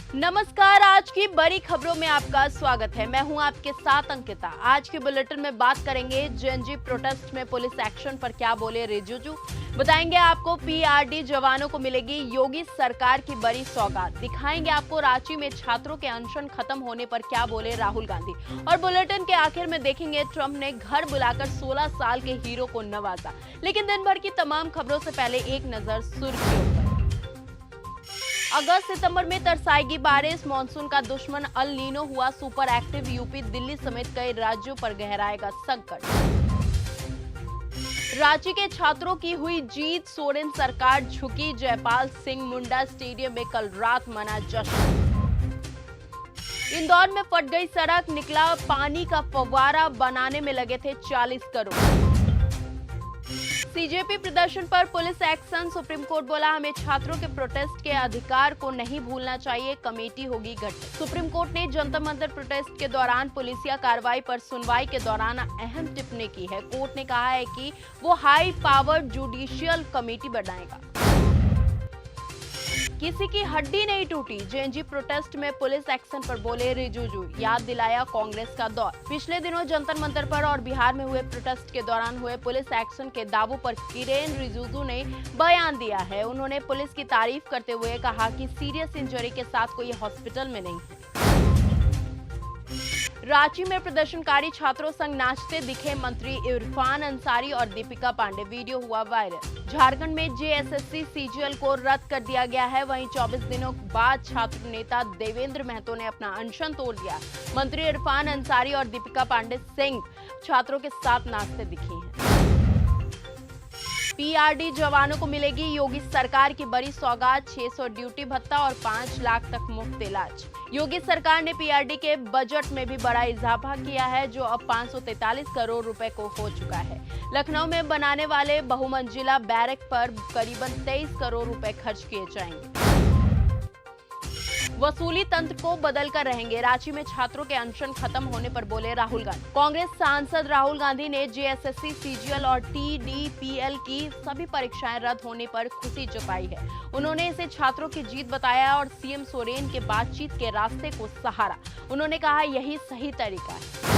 नमस्कार। आज की बड़ी खबरों में आपका स्वागत है। मैं हूं आपके साथ अंकिता। आज के बुलेटिन में बात करेंगे जेएनजी प्रोटेस्ट में पुलिस एक्शन पर क्या बोले रिजिजू। बताएंगे आपको पीआरडी जवानों को मिलेगी योगी सरकार की बड़ी सौगात। दिखाएंगे आपको रांची में छात्रों के अनशन खत्म होने पर क्या बोले राहुल गांधी। और बुलेटिन के आखिर में देखेंगे ट्रंप ने घर बुलाकर 16 साल के हीरो को नवाजा। लेकिन दिन भर की तमाम खबरों से पहले एक नजर सुर्खियों पर। अगस्त सितंबर में तरसाएगी बारिश। मॉनसून का दुश्मन अल नीनो हुआ सुपर एक्टिव। यूपी दिल्ली समेत कई राज्यों पर गहराएगा संकट। रांची के छात्रों की हुई जीत। सोरेन सरकार झुकी। जयपाल सिंह मुंडा स्टेडियम में कल रात मना जश्न। इंदौर में फट गई सड़क। निकला पानी का फव्वारा। बनाने में लगे थे 40 करोड़। सीजेपी प्रदर्शन पर पुलिस एक्शन। सुप्रीम कोर्ट बोला हमें छात्रों के प्रोटेस्ट के अधिकार को नहीं भूलना चाहिए। कमेटी होगी गठित। सुप्रीम कोर्ट ने जंतर मंतर प्रोटेस्ट के दौरान पुलिसिया कार्रवाई पर सुनवाई के दौरान अहम टिप्पणी की है। कोर्ट ने कहा है कि वो हाई पावर जुडिशियल कमेटी बनाएगा। किसी की हड्डी नहीं टूटी। जेएनजी प्रोटेस्ट में पुलिस एक्शन पर बोले रिजिजू। याद दिलाया कांग्रेस का दौर। पिछले दिनों जंतर मंतर पर और बिहार में हुए प्रोटेस्ट के दौरान हुए पुलिस एक्शन के दावों पर किरेन रिजिजू ने बयान दिया है। उन्होंने पुलिस की तारीफ करते हुए कहा कि सीरियस इंजरी के साथ कोई हॉस्पिटल में नहीं है। रांची में प्रदर्शनकारी छात्रों संग नाचते दिखे मंत्री इरफान अंसारी और दीपिका पांडे। वीडियो हुआ वायरल। झारखंड में जेएसएससी सीजीएल को रद्द कर दिया गया है। वहीं 24 दिनों बाद छात्र नेता देवेंद्र महतो ने अपना अनशन तोड़ दिया। मंत्री इरफान अंसारी और दीपिका पांडे सिंह छात्रों के साथ नाचते दिखे हैं। पीआरडी जवानों को मिलेगी योगी सरकार की बड़ी सौगात। 600 ड्यूटी भत्ता और 5 लाख तक मुफ्त इलाज। योगी सरकार ने पीआरडी के बजट में भी बड़ा इजाफा किया है, जो अब 543 करोड़ रुपए को हो चुका है। लखनऊ में बनाने वाले बहुमंजिला बैरक पर करीबन 23 करोड़ रुपए खर्च किए जाएंगे। वसूली तंत्र को बदलकर रहेंगे। रांची में छात्रों के अनशन खत्म होने पर बोले राहुल गांधी। कांग्रेस सांसद राहुल गांधी ने जेएसएससी सीजीएल और टीडीपीएल की सभी परीक्षाएं रद्द होने पर खुशी जताई है। उन्होंने इसे छात्रों की जीत बताया और सीएम सोरेन के बातचीत के रास्ते को सहारा। उन्होंने कहा यही सही तरीका है।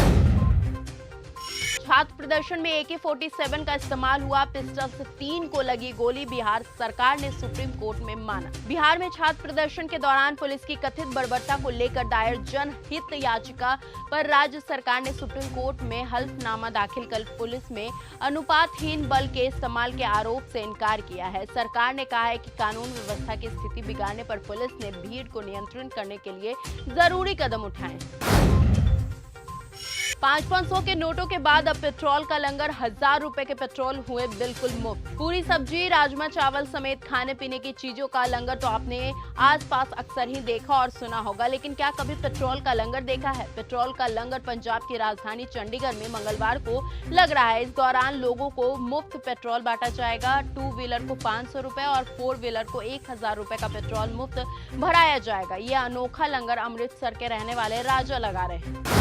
छात्र प्रदर्शन में AK-47 का इस्तेमाल हुआ। पिस्टल से 3 को लगी गोली। बिहार सरकार ने सुप्रीम कोर्ट में माना। बिहार में छात्र प्रदर्शन के दौरान पुलिस की कथित बर्बरता को लेकर दायर जनहित याचिका पर राज्य सरकार ने सुप्रीम कोर्ट में हल्फनामा दाखिल कर पुलिस में अनुपातहीन बल के इस्तेमाल के आरोप से इनकार किया है। सरकार ने कहा है कि कानून व्यवस्था की स्थिति बिगाड़ने पर पुलिस ने भीड़ को नियंत्रित करने के लिए जरूरी कदम उठाए। 500 के नोटों के बाद अब पेट्रोल का लंगर। 1000 रुपए के पेट्रोल हुए बिल्कुल मुफ्त। पूरी सब्जी, राजमा चावल समेत खाने पीने की चीजों का लंगर तो आपने आसपास अक्सर ही देखा और सुना होगा, लेकिन क्या कभी पेट्रोल का लंगर देखा है? पेट्रोल का लंगर पंजाब की राजधानी चंडीगढ़ में मंगलवार को लग रहा है। इस दौरान लोगों को मुफ्त पेट्रोल बांटा जाएगा। 2 व्हीलर को 500 रुपए और 4 व्हीलर को 1000 रुपए का पेट्रोल मुफ्त भराया जाएगा। यह अनोखा लंगर अमृतसर के रहने वाले राजा लगा रहे हैं।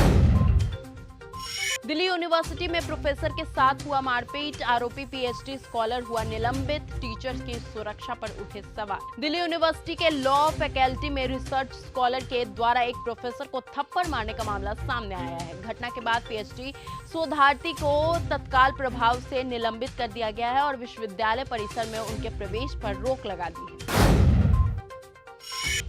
दिल्ली यूनिवर्सिटी में प्रोफेसर के साथ हुआ मारपीट। आरोपी पीएचडी स्कॉलर हुआ निलंबित। टीचर्स की सुरक्षा पर उठे सवाल। दिल्ली यूनिवर्सिटी के लॉ फैकल्टी में रिसर्च स्कॉलर के द्वारा एक प्रोफेसर को थप्पड़ मारने का मामला सामने आया है। घटना के बाद पीएचडी शोधार्थी को तत्काल प्रभाव से निलंबित कर दिया गया है और विश्वविद्यालय परिसर में उनके प्रवेश पर रोक लगा दी है।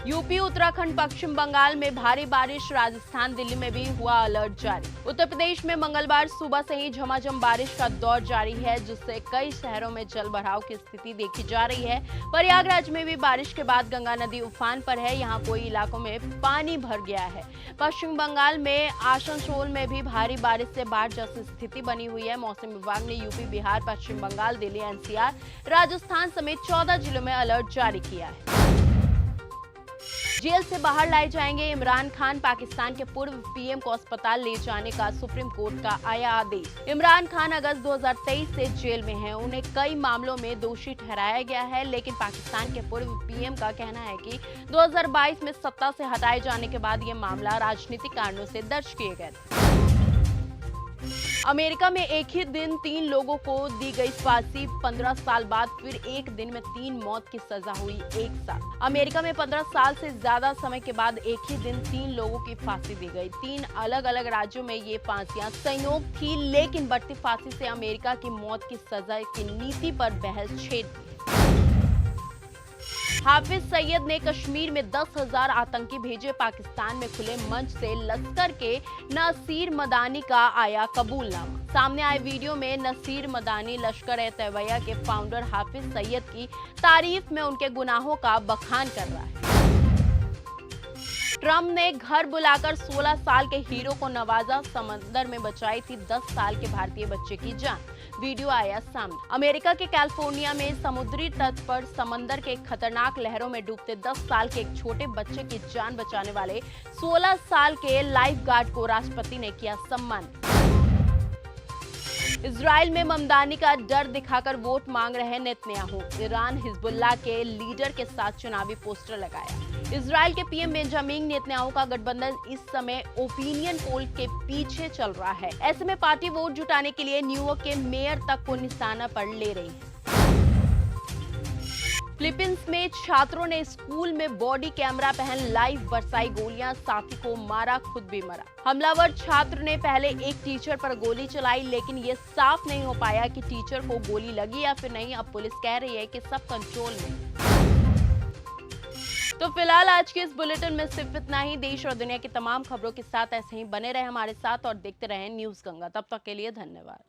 यूपी, उत्तराखंड, पश्चिम बंगाल में भारी बारिश। राजस्थान, दिल्ली में भी हुआ अलर्ट जारी। उत्तर प्रदेश में मंगलवार सुबह से ही झमाझम बारिश का दौर जारी है, जिससे कई शहरों में जल भराव की स्थिति देखी जा रही है। प्रयागराज में भी बारिश के बाद गंगा नदी उफान पर है। यहाँ कई इलाकों में पानी भर गया है। पश्चिम बंगाल में आसनसोल में भी भारी बारिश से बाढ़ जैसी स्थिति बनी हुई है। मौसम विभाग ने यूपी, बिहार, पश्चिम बंगाल, दिल्ली, एनसीआर, राजस्थान समेत 14 जिलों में अलर्ट जारी किया है। जेल से बाहर लाए जाएंगे इमरान खान। पाकिस्तान के पूर्व पीएम को अस्पताल ले जाने का सुप्रीम कोर्ट का आया आदेश। इमरान खान अगस्त 2023 से जेल में हैं। उन्हें कई मामलों में दोषी ठहराया गया है, लेकिन पाकिस्तान के पूर्व पीएम का कहना है कि 2022 में सत्ता से हटाए जाने के बाद ये मामला राजनीतिक कारणों से दर्ज किए गए थे। अमेरिका में एक ही दिन 3 लोगों को दी गई फांसी। 15 साल बाद फिर एक दिन में 3 मौत की सजा हुई एक साथ। अमेरिका में 15 साल से ज्यादा समय के बाद एक ही दिन 3 लोगों की फांसी दी गई। 3 अलग अलग राज्यों में ये फांसियां संयोग थी, लेकिन बढ़ती फांसी से अमेरिका की मौत की सजा की नीति पर बहस छेड़ दी। हाफिज सईद ने कश्मीर में 10,000 आतंकी भेजे। पाकिस्तान में खुले मंच से लश्कर के नसीर मदानी का आया कबूलनामा। सामने आए वीडियो में नसीर मदानी लश्कर-ए-तैयबा के फाउंडर हाफिज सईद की तारीफ में उनके गुनाहों का बखान कर रहा है। ट्रंप ने घर बुलाकर 16 साल के हीरो को नवाजा। समंदर में बचाई थी 10 साल के भारतीय बच्चे की जान। वीडियो आया सामने। अमेरिका के कैलिफोर्निया में समुद्री तट पर समंदर के खतरनाक लहरों में डूबते 10 साल के एक छोटे बच्चे की जान बचाने वाले 16 साल के लाइफ गार्ड को राष्ट्रपति ने किया सम्मानित। इजराइल में ममदानी का डर दिखाकर वोट मांग रहे नेतन्याहू। ईरान हिजबुल्लाह के लीडर के साथ चुनावी पोस्टर लगाया। इजराइल के पीएम बेंजामिन नेतन्याहू का गठबंधन इस समय ओपिनियन पोल के पीछे चल रहा है। ऐसे में पार्टी वोट जुटाने के लिए न्यूयॉर्क के मेयर तक को निशाना पर ले रही है। फिलीपींस में छात्रों ने स्कूल में बॉडी कैमरा पहन लाइव बरसाई गोलियां। साथी को मारा, खुद भी मरा। हमलावर छात्र ने पहले एक टीचर पर गोली चलाई, लेकिन ये साफ नहीं हो पाया कि टीचर को गोली लगी या फिर नहीं। अब पुलिस कह रही है कि सब कंट्रोल में। तो फिलहाल आज के इस बुलेटिन में सिर्फ इतना ही। देश और दुनिया की तमाम खबरों के साथ ऐसे ही बने रहे हमारे साथ और देखते रहें न्यूज़ गंगा। तब तक के लिए धन्यवाद।